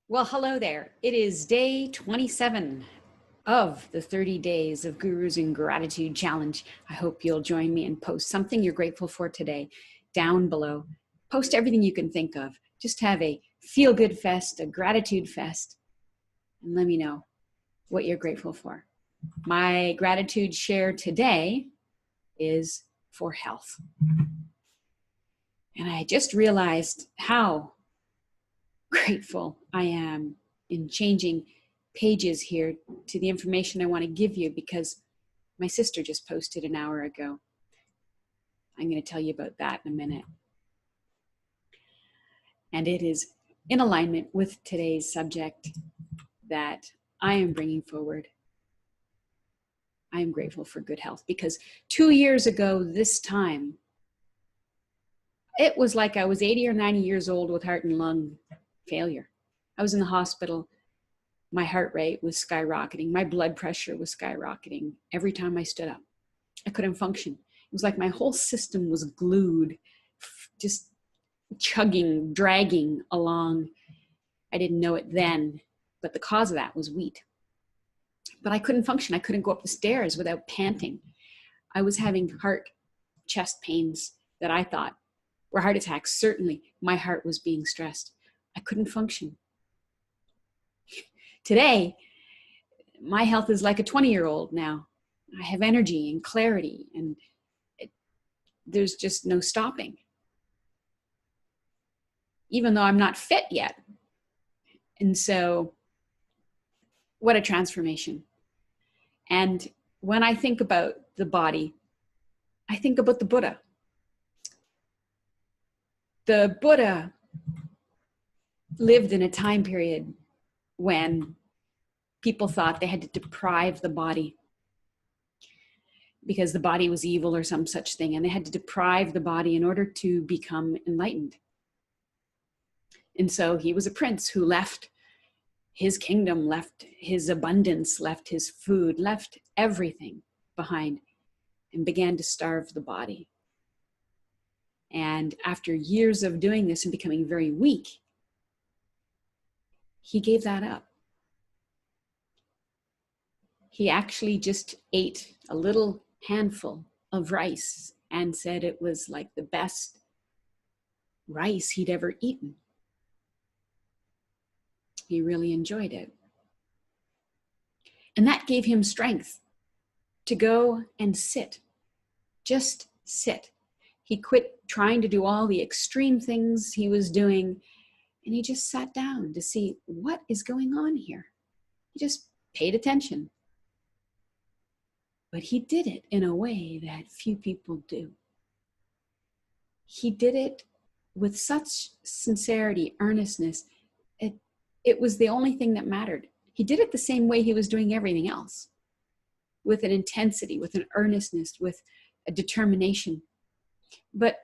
Well, hello there. It is day 27 of the 30 Days of Gurus and Gratitude Challenge. I hope you'll join me and post something you're grateful for today down below. Post everything you can think of. Just have a feel-good fest, a gratitude fest, and let me know what you're grateful for. My gratitude share today is for health. And I just realized how grateful I am in changing pages here to the information I want to give you, because my sister just posted an hour ago. I'm going to tell you about that in a minute. And it is in alignment with today's subject that I am bringing forward. I am grateful for good health, because 2 years ago this time, it was like I was 80 or 90 years old with heart and lung failure. I was in the hospital. My heart rate was skyrocketing. My blood pressure was skyrocketing every time I stood up. I couldn't function. It was like my whole system was glued, just chugging, dragging along. I didn't know it then, but the cause of that was wheat. But I couldn't function. I couldn't go up the stairs without panting. I was having chest pains that I thought were heart attacks. Certainly, my heart was being stressed. I couldn't function. Today, my health is like a 20-year-old now. I have energy and clarity, and there's just no stopping. Even though I'm not fit yet. And so, what a transformation. And when I think about the body, I think about the Buddha. The Buddha lived in a time period when people thought they had to deprive the body because the body was evil or some such thing, and they had to deprive the body in order to become enlightened. And so he was a prince who left his kingdom, left his abundance, left his food, left everything behind, and began to starve the body. And after years of doing this and becoming very weak, he gave that up. He actually just ate a little handful of rice and said it was like the best rice he'd ever eaten. He really enjoyed it. And that gave him strength to go and sit. Just sit. He quit trying to do all the extreme things he was doing, and he just sat down to see what is going on here. He just paid attention. But he did it in a way that few people do. He did it with such sincerity, earnestness. It was the only thing that mattered. He did it the same way he was doing everything else, with an intensity, with an earnestness, with a determination. But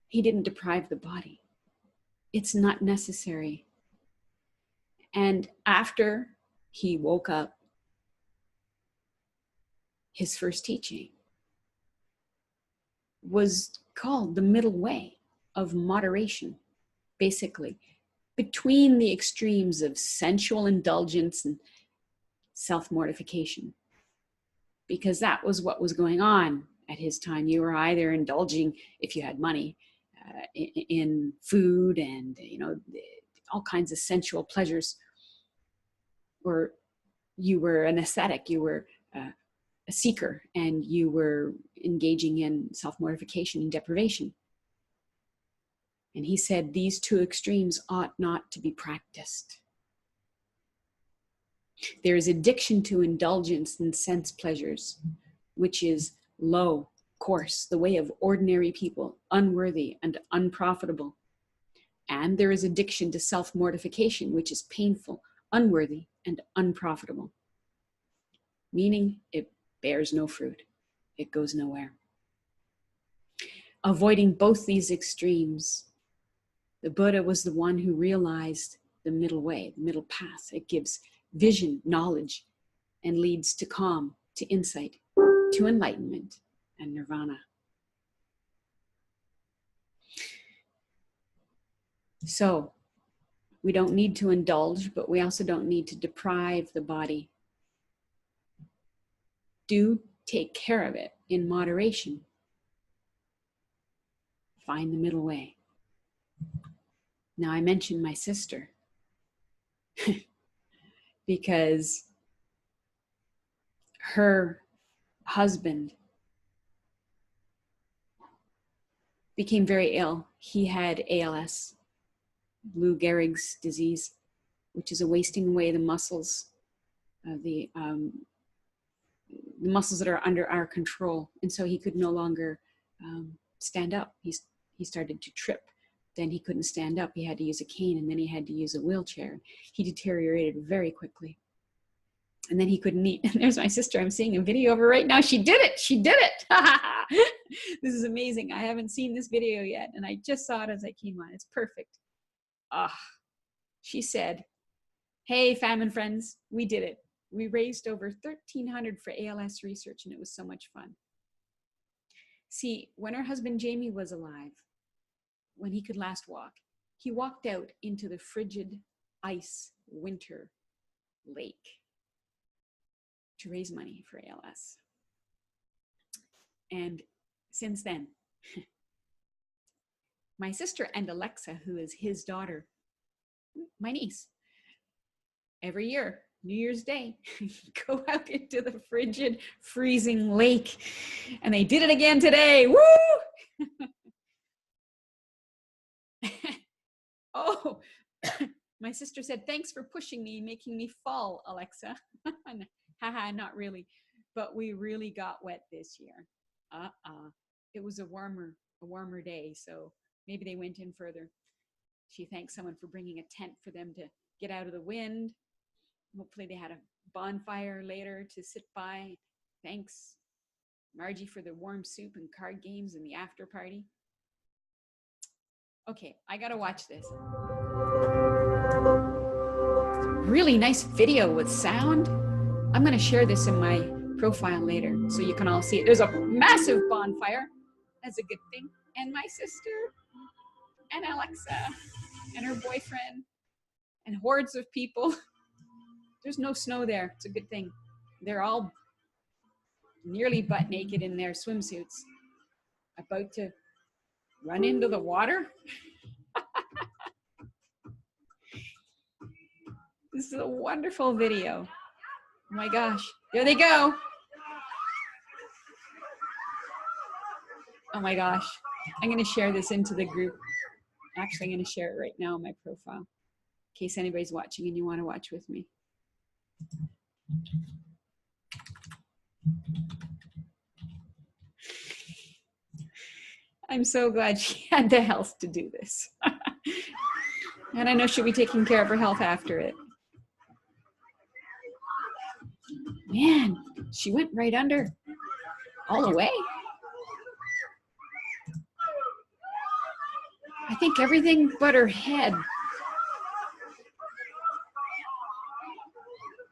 he didn't deprive the body. It's not necessary. And after he woke up, his first teaching was called the middle way of moderation, basically, between the extremes of sensual indulgence and self-mortification. Because that was what was going on at his time. You were either indulging, if you had money, in food and all kinds of sensual pleasures, or you were an ascetic, you were a seeker, and you were engaging in self-mortification and deprivation. And he said these two extremes ought not to be practiced. There is addiction to indulgence and sense pleasures, which is low, coarse, the way of ordinary people, unworthy and unprofitable. And there is addiction to self-mortification, which is painful, unworthy, and unprofitable. Meaning it bears no fruit. It goes nowhere. Avoiding both these extremes, the Buddha was the one who realized the middle way, the middle path. It gives vision, knowledge, and leads to calm, to insight, to enlightenment, and nirvana. So we don't need to indulge, but we also don't need to deprive the body. Do take care of it in moderation. Find the middle way. Now, I mentioned my sister because her husband became very ill. He had ALS, Lou Gehrig's disease, which is a wasting away the muscles, the muscles that are under our control. And so he could no longer stand up. He started to trip. Then he couldn't stand up. He had to use a cane, and then he had to use a wheelchair. He deteriorated very quickly. And then he couldn't eat. And there's my sister. I'm seeing a video of her right now. She did it. She did it. This is amazing. I haven't seen this video yet, and I just saw it as I came on. It's perfect. She said, "Hey, famine friends, we did it. We raised over $1,300 for ALS research, and it was so much fun." See, when her husband Jamie was alive, when he could last walk, he walked out into the frigid ice winter lake to raise money for ALS. And since then, my sister and Alexa, who is his daughter, my niece, every year, New Year's Day, go out into the frigid, freezing lake. And they did it again today. Woo! Oh, my sister said, "Thanks for pushing me, making me fall, Alexa." Haha, not really. But we really got wet this year. It was a warmer day, so maybe they went in further. She thanked someone for bringing a tent for them to get out of the wind. Hopefully they had a bonfire later to sit by. Thanks, Margie, for the warm soup and card games and the after party. Okay, I gotta watch this. Really nice video with sound. I'm gonna share this in my profile later so you can all see it. There's a massive bonfire. That's a good thing. And my sister and Alexa and her boyfriend and hordes of people. There's no snow there. It's a good thing. They're all nearly butt naked in their swimsuits, about to run into the water. This is a wonderful video. Oh my gosh, there they go. Oh my gosh, I'm gonna share this into the group. Actually, I'm gonna share it right now on my profile, in case anybody's watching and you wanna watch with me. I'm so glad she had the health to do this. And I know she'll be taking care of her health after it. Man, she went right under all the way. I think everything but her head.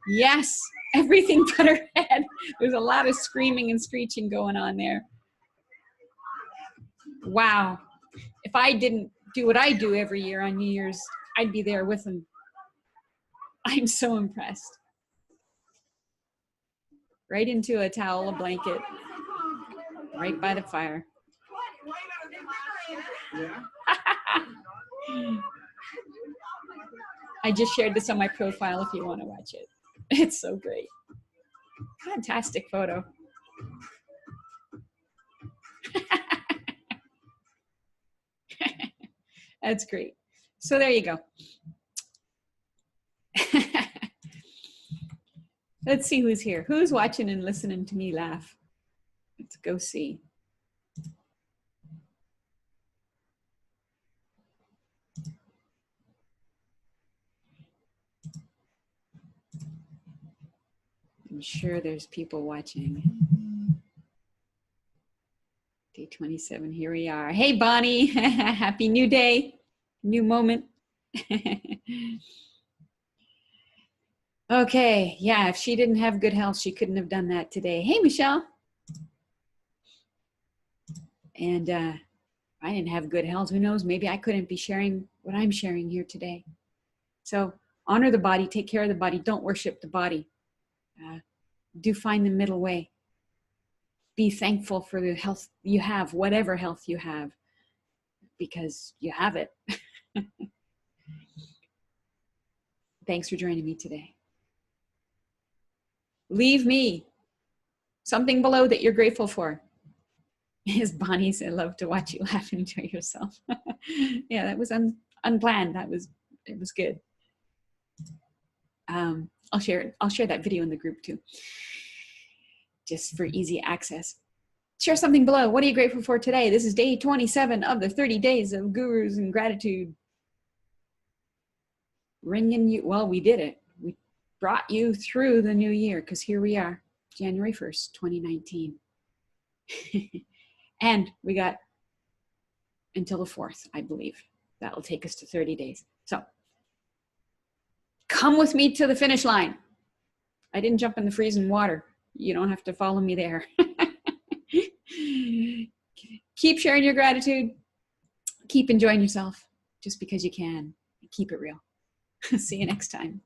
Yes, everything but her head. There's a lot of screaming and screeching going on there. Wow. If I didn't do what I do every year on New Year's, I'd be there with them. I'm so impressed. Right into a towel, a blanket, right by the fire. I just shared this on my profile if you want to watch it. It's so great. Fantastic photo. That's great. So there you go. Let's see who's here. Who's watching and listening to me laugh? Let's go see. I'm sure there's people watching. Day 27, here we are. Hey, Bonnie. Happy new day, new moment. Okay, yeah, if she didn't have good health, she couldn't have done that today. Hey, Michelle. And I didn't have good health. Who knows? Maybe I couldn't be sharing what I'm sharing here today. So honor the body, take care of the body, don't worship the body. Do find the middle way. Be thankful for the health you have, whatever health you have, because you have it. Thanks for joining me today. Leave me something below that you're grateful for. As Bonnie said, I love to watch you laugh and enjoy yourself. Yeah, that was unplanned. It was good. I'll share that video in the group too, just for easy access. Share something below. What are you grateful for today? This is day 27 of the 30 days of gurus and gratitude. Ringing you. Well, we did it. We brought you through the new year, because here we are, January 1st, 2019. And we got until the 4th, I believe. That will take us to 30 days. So come with me to the finish line. I didn't jump in the freezing water. You don't have to follow me there. Keep sharing your gratitude. Keep enjoying yourself just because you can. Keep it real. See you next time.